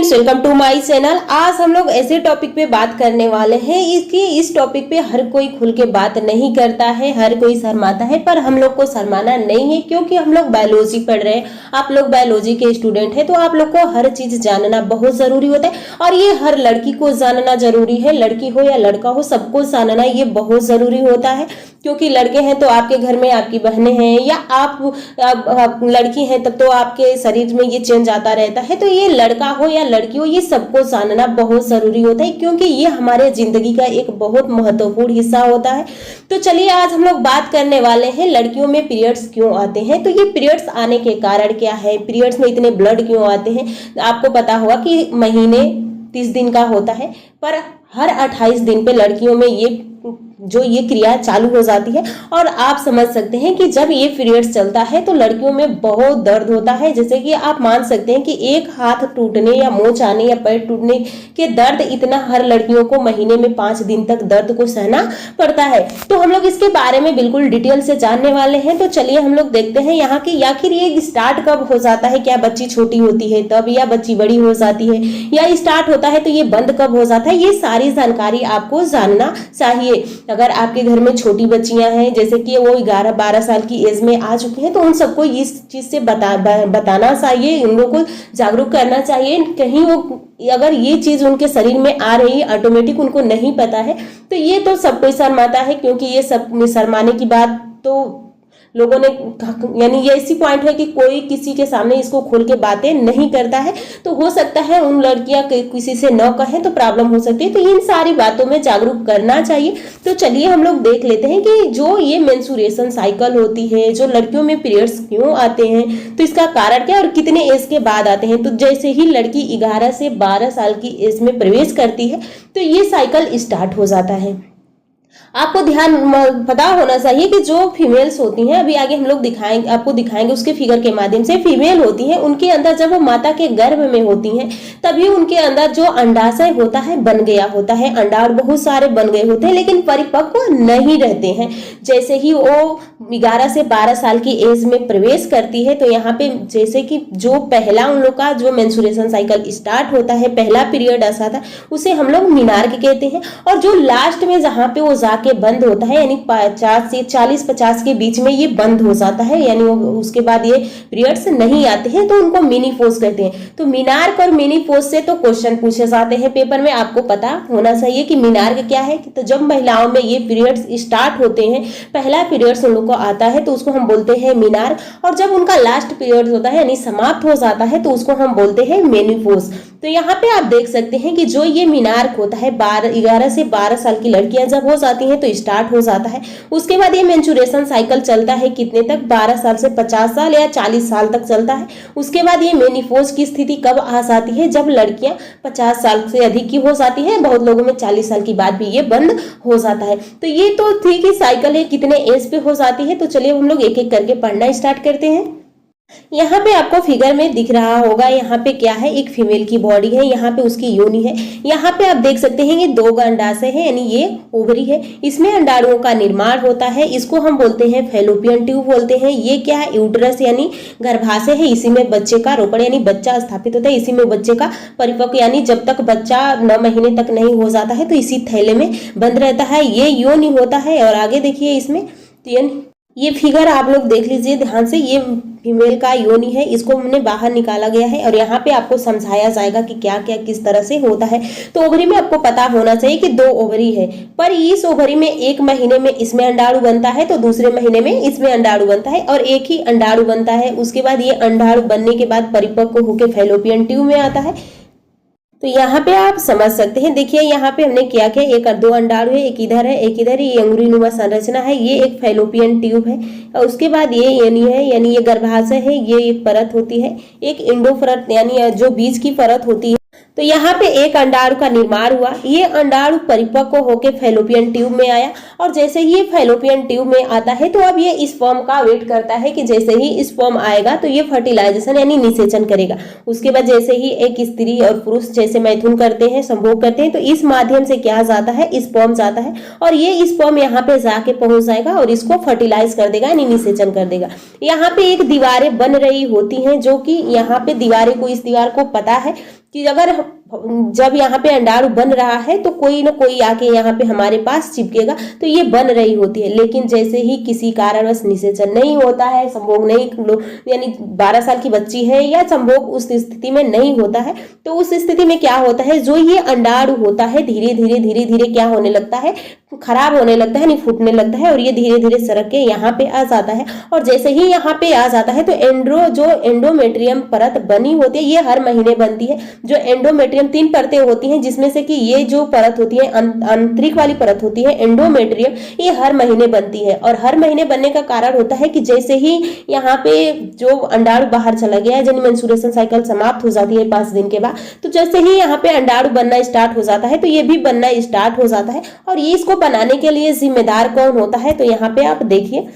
Friends, welcome to my channel. आज हम लोग ऐसे टॉपिक पे बात करने वाले हैं कि इस टॉपिक पे हर कोई खुल के बात नहीं करता है, हर कोई शर्माता है, पर हम लोग को शर्माना नहीं है क्योंकि हम लोग बायोलॉजी पढ़ रहे हैं। आप लोग बायोलॉजी के स्टूडेंट हैं तो आप लोग को हर चीज जानना बहुत जरूरी होता है और ये हर लड़की को जानना जरूरी है। लड़की हो या लड़का हो, सबको जानना ये बहुत जरूरी होता है क्योंकि लड़के हैं तो आपके घर में आपकी बहनें हैं या आप लड़की हैं तब तो आपके शरीर में ये चेंज आता रहता है। तो ये लड़का हो या लड़की हो, ये सबको जानना बहुत जरूरी होता है क्योंकि ये हमारे जिंदगी का एक बहुत महत्वपूर्ण हिस्सा होता है। तो चलिए आज हम लोग बात करने वाले हैं लड़कियों में पीरियड्स क्यों आते हैं। तो ये पीरियड्स आने के कारण क्या है, पीरियड्स में इतने ब्लड क्यों आते हैं। आपको पता होगा कि महीने 30 दिन का होता है पर हर 28 दिन पे लड़कियों में ये क्रिया चालू हो जाती है और आप समझ सकते हैं कि जब ये पीरियड्स चलता है तो लड़कियों में बहुत दर्द होता है। जैसे कि आप मान सकते हैं कि एक हाथ टूटने या मोच आने या पैर टूटने के दर्द इतना हर लड़कियों को महीने में 5 दिन तक दर्द को सहना पड़ता है। तो हम लोग इसके बारे में बिल्कुल डिटेल से जानने वाले हैं। तो चलिए हम लोग देखते हैं यहाँ की आखिर ये स्टार्ट कब हो जाता है, क्या बच्ची छोटी होती है तब या बच्ची बड़ी हो जाती है या स्टार्ट होता है तो ये बंद कब हो जाता है, ये सारी जानकारी आपको जानना चाहिए। अगर आपके घर में छोटी बच्चियां हैं जैसे कि वो 11-12 साल की एज में आ चुकी हैं तो उन सबको इस चीज से बताना चाहिए, उन लोगों को जागरूक करना चाहिए। कहीं वो अगर ये चीज उनके शरीर में आ रही है ऑटोमेटिक उनको नहीं पता है तो ये तो सब कोई शर्माता है क्योंकि ये सब शर्माने की बात तो लोगों ने यानी ये ऐसी पॉइंट है कि कोई किसी के सामने इसको खोल के बातें नहीं करता है। तो हो सकता है उन लड़कियां किसी से न कहें तो प्रॉब्लम हो सकती है, तो इन सारी बातों में जागरूक करना चाहिए। तो चलिए हम लोग देख लेते हैं कि जो ये मेंस्ट्रुएशन साइकिल होती है, जो लड़कियों में पीरियड्स क्यों आते हैं, तो इसका कारण क्या और कितने एज के बाद आते हैं। तो जैसे ही लड़की 11 से 12 साल की एज में प्रवेश करती है तो ये साइकिल स्टार्ट हो जाता है। आपको पता होना चाहिए कि जो फीमेल्स होती हैं, अभी आगे हम लोग आपको दिखाएंगे उसके फिगर के माध्यम से, फीमेल होती हैं उनके अंदर जब वो माता के गर्भ में होती हैं तभी उनके अंदर जो अंडाशय होता है बन गया होता है, अंडार बहुत सारे बन गए होते हैं लेकिन परिपक्व नहीं रहते हैं। जैसे ही वो 11 से 12 साल की एज में प्रवेश करती है तो यहाँ पे जैसे कि जो पहला उन लोग का जो मेंस्ट्रुएशन साइकिल स्टार्ट होता है, पहला पीरियड ऐसा था, उसे हम लोग मीनार्क कहते हैं। और जो लास्ट में जहाँ पे वो जाके बंद होता है यानी 50 से 40-50 के बीच में ये बंद हो जाता है, यानी उसके बाद ये पीरियड्स नहीं आते हैं तो उनको मेनोपॉज कहते हैं। तो मीनार्क और मेनोपॉज से तो क्वेश्चन पूछे जाते हैं पेपर में, आपको पता होना चाहिए कि मीनार्क क्या है। तो जब महिलाओं में ये पीरियड्स स्टार्ट होते हैं, पहला पीरियड्स उन लोग को आता है तो उसको हम बोलते हैं मीनार्क, और जब उनका लास्ट पीरियड होता है यानी समाप्त हो जाता है तो उसको हम बोलते हैं मेनोपॉज। तो यहाँ पे आप देख सकते हैं कि जो ये मीनार्क होता है 11 से 12 साल की लड़कियां जब हो जाती हैं तो स्टार्ट हो जाता है। उसके बाद ये मेंस्ट्रुएशन साइकिल चलता है कितने तक, 12 साल से 50 साल या 40 साल तक चलता है। उसके बाद ये मेनोपॉज की स्थिति कब आ जाती है, जब लड़कियां 50 साल से अधिक की हो जाती है, बहुत लोगों में 40 साल की बाद भी ये बंद हो जाता है। तो ये तो ठीक ही साइकिल है, कितने एज पे हो जाती है। तो चलिए हम लोग एक एक करके पढ़ना स्टार्ट करते हैं। यहाँ पे आपको फिगर में दिख रहा होगा, यहाँ पे क्या है, एक फीमेल की बॉडी है, यहाँ पे उसकी योनि है। यहाँ पे आप देख सकते हैं ये 2 अंडाशय है यानी ये ओवरी है, इसमें अंडाणुओं का निर्माण होता है, इसको हम बोलते हैं फैलोपियन ट्यूब बोलते हैं। ये क्या है, यूट्रस यानी गर्भाशय है, इसी में बच्चे का रोपण यानी बच्चा स्थापित होता है, इसी में बच्चे का परिपक्व यानी जब तक बच्चा 9 महीने तक नहीं हो जाता है तो इसी थैले में बंद रहता है, ये योनि होता है। और आगे देखिए इसमें ये फिगर आप लोग देख लीजिए ध्यान से, ये फीमेल का योनि है, इसको हमने बाहर निकाला गया है और यहाँ पे आपको समझाया जाएगा कि क्या क्या किस तरह से होता है। तो ओवरी में आपको पता होना चाहिए कि 2 ओवरी है, पर इस ओवरी में एक महीने में इसमें अंडाणु बनता है तो दूसरे महीने में इसमें अंडाणु बनता है और एक ही अंडाणु बनता है। उसके बाद ये अंडाणु बनने के बाद परिपक्व होकर फैलोपियन ट्यूब में आता है। तो यहाँ पे आप समझ सकते हैं, देखिए यहाँ पे हमने क्या किया, एक 2 अंडाणु है, एक इधर है एक इधर, ये अंगुरीनुमा संरचना है, ये एक फैलोपियन ट्यूब है। और उसके बाद ये योनि है यानी ये गर्भाशय है, ये एक परत होती है, एक इंडोफरत यानी जो बीज की परत होती है। तो यहाँ पे एक अंडाणु का निर्माण हुआ, ये अंडाणु परिपक्व होकर फैलोपियन ट्यूब में आया और जैसे ही ये फैलोपियन ट्यूब में आता है तो अब ये स्पर्म का वेट करता है कि जैसे ही स्पर्म आएगा तो ये फर्टिलाइजेशन यानी निषेचन करेगा। उसके बाद जैसे ही एक स्त्री और पुरुष जैसे मैथुन करते हैं, संभोग करते हैं, तो इस माध्यम से क्या जाता है, स्पर्म जाता है और ये स्पर्म यहाँ पे जाके पहुंच जाएगा और इसको फर्टिलाइज कर देगा यानी निषेचन कर देगा। यहाँ पे एक दीवारें बन रही होती हैं जो कि यहाँ पे दीवारें को, इस दीवार को पता है कि अगर जब यहाँ पे अंडाणु बन रहा है तो कोई ना कोई आके यहाँ पे हमारे पास चिपकेगा, तो ये बन रही होती है। लेकिन जैसे ही किसी कारणवश निषेचन नहीं होता है, संभोग नहीं, यानी 12 साल की बच्ची है या संभोग उस स्थिति में नहीं होता है, तो उस स्थिति में क्या होता है, जो ये अंडाणु होता है धीरे धीरे क्या होने लगता है, खराब होने लगता है, नहीं फूटने लगता है, और ये धीरे धीरे सरक के यहाँ पे आ जाता है। और जैसे ही यहाँ पे आ जाता है तो एंडोमेट्रियम परत बनी होती है, ये हर महीने बनती है। जो एंडोमेट्रियम 3 परतें होती हैं, जिसमें से कि ये जो परत होती है आंतरिक वाली परत होती है एंडोमेट्रियम, ये हर महीने बनती है। और हर महीने बनने का कारण होता है कि जैसे ही यहाँ पे जो अंडाणु बाहर चला गया है, यानी मेंस्ट्रुएशन साइकिल समाप्त हो जाती है 5 दिन के बाद, तो जैसे ही यहाँ पे अंडाणु बनना स्टार्ट हो जाता है तो ये भी बनना स्टार्ट हो जाता है। और ये इसको बनाने के लिए जिम्मेदार कौन होता है, तो यहाँ पे आप देखिए,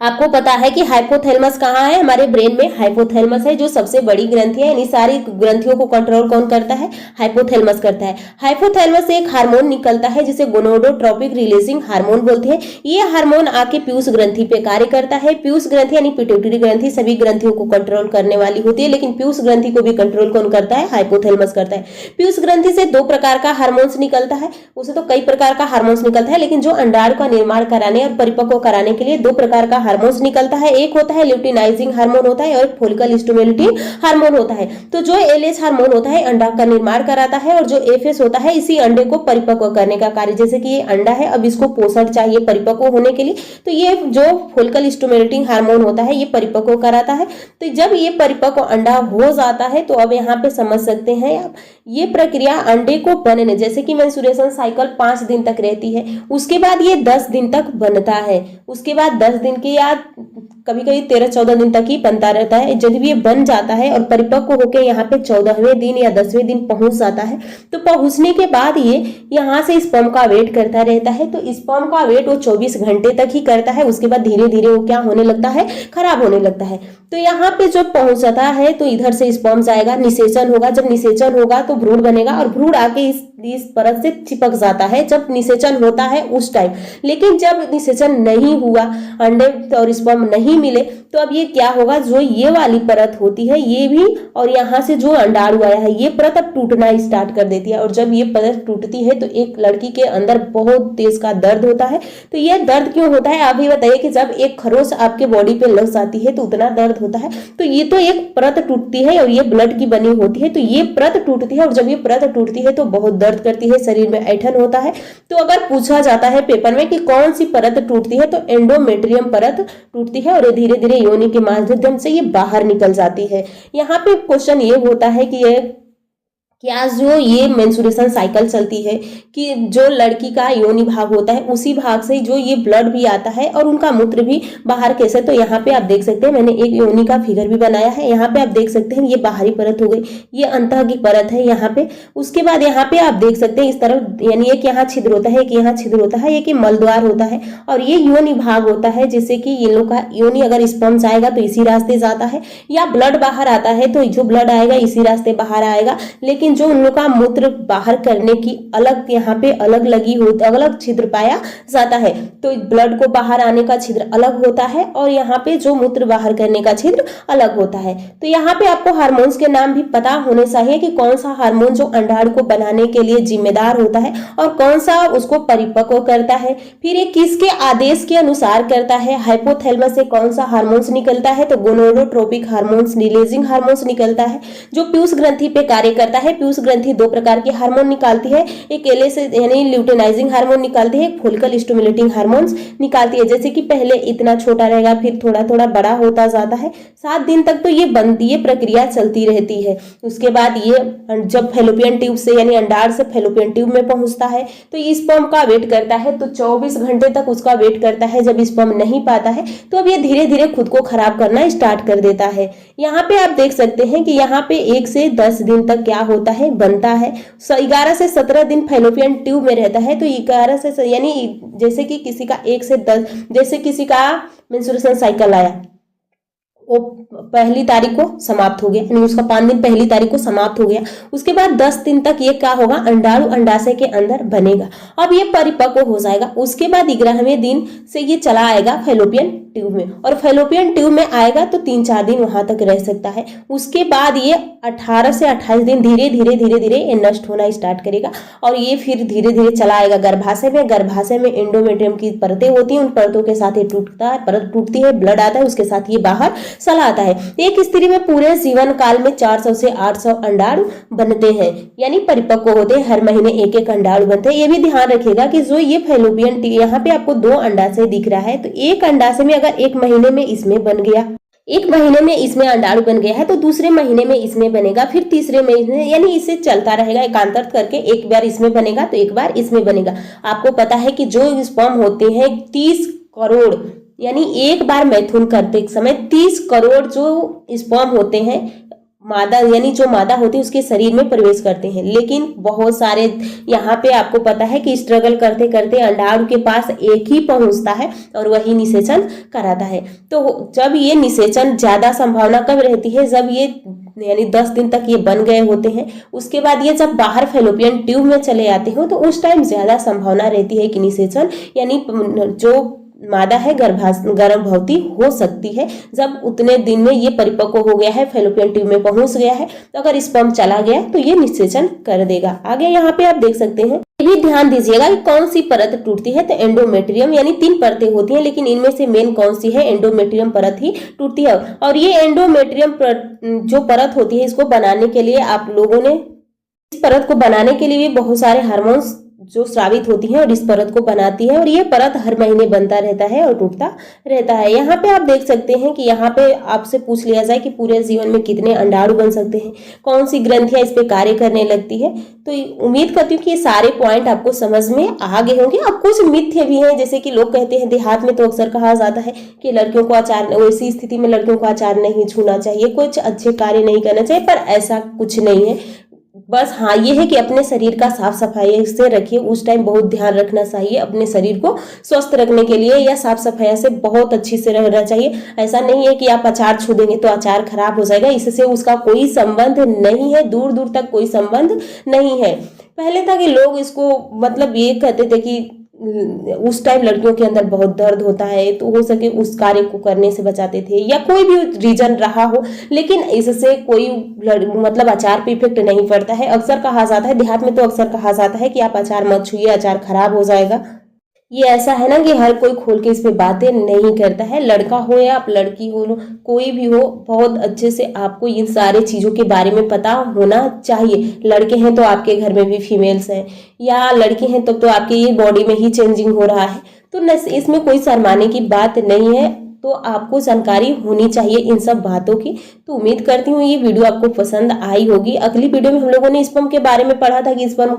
आपको पता है कि हाइपोथैलेमस कहाँ है, हमारे ब्रेन में हाइपोथैलेमस है, जो सबसे बड़ी ग्रंथि है। इन सारी ग्रंथियों को कंट्रोल कौन करता है, हाइपोथैलेमस करता है। हाइपोथैलेमस से एक हार्मोन निकलता है जिसे गोनोडोट्रोपिक रिलीजिंग हार्मोन बोलते हैं। ये हार्मोन आके पीयूष ग्रंथि पे कार्य करता है। पीयूष ग्रंथि यानी पिट्यूटरी ग्रंथि सभी ग्रंथियों को कंट्रोल करने वाली होती है, लेकिन पीयूष ग्रंथि को भी कंट्रोल कौन करता है, हाइपोथैलेमस करता है। पीयूष ग्रंथि से 2 प्रकार का हार्मोन्स निकलता है, उसे तो कई प्रकार का हार्मोन्स निकलता है, लेकिन जो अंडाणु का निर्माण कराने और परिपक्व कराने के लिए 2 प्रकार का हार्मोन्स निकलता है। एक होता है ल्यूटिनाइजिंग हार्मोन होता है, और फोलिकल स्टिमुलेटिंग हार्मोन होता है। तो जो एलएच हार्मोन होता है अंडा का निर्माण कराता है, और जो एफएस होता है इसी अंडे को परिपक्व करने का कार्य। जैसे कि ये अंडा है, अब इसको पोषण चाहिए परिपक्व होने के लिए, तो ये जो फोलिकल स्टिमुलेटिंग हार्मोन होता है ये परिपक्व कराता है। तो जब ये परिपक्व अंडा हो जाता है तो अब यहाँ पे समझ सकते हैं आप, ये प्रक्रिया अंडे को बनने, जैसे कि मेंस्ट्रुएशन साइकिल 5 दिन तक रहती है, उसके बाद ये 10 दिन तक बनता है। उसके बाद 10 दिन के या कभी कभी 13-14 दिन तक ही बनता रहता है। जब ये बन जाता है और परिपक्व होकर यहाँ पे 14वें दिन या 10वें दिन पहुंच जाता है, तो पहुंचने के बाद ये यहाँ से स्पर्म का वेट करता रहता है। तो स्पर्म का वेट वो 24 घंटे तक ही करता है, उसके बाद धीरे धीरे वो क्या होने लगता है, खराब होने लगता है। तो यहाँ पे जब पहुंचता है तो इधर से स्पर्म जाएगा, निषेचन होगा। जब निषेचन होगा तो भ्रूण बनेगा, और भ्रूण आके इस परत से चिपक जाता है जब निषेचन होता है उस टाइम। लेकिन जब निषेचन नहीं हुआ, अंडे और स्पर्म नहीं मिले, तो अब ये क्या होगा, जो ये वाली परत होती है ये भी, और यहाँ से जो अंडाणु आया है ये परत अब टूटना स्टार्ट कर देती है। और जब ये परत टूटती है तो एक लड़की के अंदर बहुत तेज का दर्द होता है। तो ये दर्द क्यों होता है, आप ही बताइए। कि जब एक खरोच आपके बॉडी पे लग जाती है तो उतना दर्द होता है। तो ये तो एक परत टूटती है, और ये ब्लड की बनी होती है, तो ये परत टूटती है। और जब ये परत टूटती है तो बहुत दर्द करती है, शरीर में ऐंठन होता है। तो अगर पूछा जाता है पेपर में कि कौन सी परत टूटती है, तो एंडोमेट्रियम परत टूटती है, और धीरे धीरे योनि के माध्यम से ये बाहर निकल जाती है। यहाँ पे क्वेश्चन ये होता है कि ये क्या जो ये मेंस्ट्रुएशन साइकिल चलती है कि जो लड़की का योनि भाग होता है उसी भाग से जो ये ब्लड भी आता है और उनका मूत्र भी बाहर कैसे, तो यहाँ पे आप देख सकते हैं, मैंने एक योनि का फिगर भी बनाया है। यहाँ पे आप देख सकते हैं ये बाहरी परत हो गई, ये अंतः की परत है यहाँ पे। उसके बाद यहाँ पे आप देख सकते हैं इस तरफ, यानी एक यहाँ छिद्र होता है, एक यहाँ छिद्र होता है, एक मलद्वार होता है, और ये योनि भाग होता है। जिससे कि ये लोग का योनि अगर स्पर्म आएगा तो इसी रास्ते जाता है, या ब्लड बाहर आता है तो जो ब्लड आएगा इसी रास्ते बाहर आएगा। लेकिन जो उन लोग का मूत्र बाहर करने की अलग यहाँ पे अलग लगी होती, अलग छिद्र पाया जाता है। तो ब्लड को बाहर आने का छिद्र अलग होता है, और यहाँ पे जो मूत्र बाहर करने का छिद्र अलग होता है। तो यहाँ पे आपको हार्मोन्स के नाम भी पता होने चाहिए कि कौन सा हार्मोन जो अंडाणु को बनाने के लिए जिम्मेदार होता है और कौन सा उसको परिपक्व करता है। फिर ये किसके आदेश के अनुसार करता है, हाइपोथैलेमस से कौन सा हार्मोन्स निकलता है, तो गोनोडोट्रोपिक हार्मोन्स, रिलीजिंग हार्मोन्स निकलता है जो पीयूष ग्रंथि पे कार्य करता है। पीयूष ग्रंथि 2 प्रकार के हार्मोन निकालती है, एक एलएच यानी ल्यूटिनाइजिंग हार्मोन निकालती है, एक फोलिकल स्टिमुलेटिंग हार्मोन्स निकालती है। जैसे कि पहले इतना छोटा रहेगा, फिर थोड़ा थोड़ा बड़ा होता जाता है। 7 दिन तक तो ये प्रक्रिया चलती रहती है। उसके बाद ये जब फैलोपियन ट्यूब से यानी अंडार से फैलोपियन ट्यूब में पहुंचता है तो स्पर्म का वेट करता है, तो 24 घंटे तक उसका वेट करता है। जब स्पर्म नहीं पाता है तो अब ये धीरे धीरे खुद को खराब करना स्टार्ट कर देता है। यहाँ पे आप देख सकते हैं कि यहाँ पे 1 से 10 दिन तक क्या होता है, बनता है। 11 से 17 दिन फैलोपियन ट्यूब में रहता है। तो 11 से यानी जैसे कि किसी का 1 से 10, जैसे किसी का मेंस्ट्रुएशन साइकिल आया वो पहली तारीख को समाप्त हो गया, यानी उसका 5 दिन पहली तारीख को समाप्त हो गया। उसके बाद 10 दिन तक ये क्या होगा, अंडाणु अंडाशय के अंदर बनेगा। अब ये परिपक्व हो जाएगा। उसके बाद 11वें दिन से ये चला आएगा फैलोपियन ट्यूब में, और फैलोपियन ट्यूब में आएगा तो 3-4 दिन वहां तक रह सकता है। उसके बाद ये 18 से 28 दिन धीरे धीरे ये नष्ट होना स्टार्ट करेगा, और ये फिर धीरे धीरे चला आएगा गर्भाशय में। गर्भाशय में एंडोमेट्रियम की परतें होती हैं, उन परतों के साथ ये टूटता है, परत टूटती है, ब्लड आता है, उसके साथ ये बाहर चला आता है। एक स्त्री में पूरे जीवन काल में 400 से 800 अंडाणु बनते हैं, यानी परिपक्व होते हैं। हर महीने एक एक अंडाणु बनते हैं। ये भी ध्यान रखिएगा कि जो ये फैलोपियन, यहाँ पे आपको 2 अंडाशय दिख रहा है, तो एक अंडाशय में अगर एक महीने में इसमें बन गया, एक महीने में इसमें अंडाणु बन गया है, तो दूसरे महीने में इसमें बनेगा, फिर तीसरे महीने, यानी इससे चलता रहेगा एकांतर करके। एक बार इसमें बनेगा तो एक बार इसमें बनेगा। आपको पता है कि जो स्पर्म होते हैं 30 करोड़, यानी एक बार मैथुन करते समय 30 करोड़ जो स्पर्म होते हैं मादा, यानी जो मादा होती है उसके शरीर में प्रवेश करते हैं। लेकिन बहुत सारे यहाँ पे आपको पता है कि स्ट्रगल करते करते अंडाणु के पास एक ही पहुंचता है और वही निषेचन कराता है। तो जब ये निषेचन ज्यादा संभावना कब रहती है, जब ये यानी 10 दिन तक ये बन गए होते हैं। उसके बाद ये जब बाहर फैलोपियन ट्यूब में चले आते हो तो उस टाइम ज्यादा संभावना रहती है कि निषेचन, यानी जो मादा है गर्भवती हो सकती है। जब उतने दिन में ये परिपक्व हो गया है, फैलोपियन ट्यूब में पहुंच गया है, तो अगर स्पर्म चला गया तो ये निषेचन कर देगा। आगे यहाँ पे आप देख सकते हैं, ये भी ध्यान दीजिएगा कि कौन सी परत टूटती है, तो एंडोमेट्रियम, यानी 3 परतें होती हैं, लेकिन इनमें से मेन कौन सी है, एंडोमेट्रियम परत ही टूटती है। और ये एंडोमेट्रियम जो परत होती है, इसको बनाने के लिए आप लोगों ने, इस परत को बनाने के लिए बहुत सारे हार्मोन्स जो स्रावित होती हैं और इस परत को बनाती है, और ये परत हर महीने बनता रहता है और टूटता रहता है। यहाँ पे आप देख सकते हैं कि यहाँ पे आपसे पूछ लिया जाए कि पूरे जीवन में कितने अंडाणु बन सकते हैं, कौन सी ग्रंथियां इस पे कार्य करने लगती है। तो उम्मीद करती हूँ कि ये सारे पॉइंट आपको समझ में आ गए होंगे। अब कुछ मिथ्य भी हैं, जैसे कि लोग कहते हैं, देहात में तो अक्सर कहा जाता है कि लड़कियों को आचार, वैसी स्थिति में लड़कियों को आचार नहीं छूना चाहिए, कुछ अच्छे कार्य नहीं करना चाहिए, पर ऐसा कुछ नहीं है। बस हाँ, ये है कि अपने शरीर का साफ सफाई से रखिए। उस टाइम बहुत ध्यान रखना चाहिए अपने शरीर को स्वस्थ रखने के लिए, या साफ सफाई से बहुत अच्छी से रहना चाहिए। ऐसा नहीं है कि आप अचार छू देंगे तो अचार खराब हो जाएगा, इससे उसका कोई संबंध नहीं है, दूर दूर तक कोई संबंध नहीं है। पहले था कि लोग इसको मतलब ये कहते थे कि उस टाइम लड़कियों के अंदर बहुत दर्द होता है, तो हो सके उस कार्य को करने से बचाते थे, या कोई भी रीजन रहा हो, लेकिन इससे कोई मतलब अचार पे इफेक्ट नहीं पड़ता है। अक्सर कहा जाता है, देहात में तो अक्सर कहा जाता है कि आप अचार मत छूइए, अचार खराब हो जाएगा। ये ऐसा है ना कि हर कोई खोल के इस पे बातें नहीं करता है। लड़का हो या आप लड़की हो, कोई भी हो, बहुत अच्छे से आपको इन सारे चीज़ों के बारे में पता होना चाहिए। लड़के हैं तो आपके घर में भी फीमेल्स हैं, या लड़की हैं तब तो आपके ये बॉडी में ही चेंजिंग हो रहा है, तो इसमें कोई शर्माने की बात नहीं है। तो आपको जानकारी होनी चाहिए इन सब बातों की। तो उम्मीद करती हूँ ये वीडियो आपको पसंद आई होगी। अगली वीडियो में हम लोगों ने स्पर्म के बारे में पढ़ा था कि स्पर्म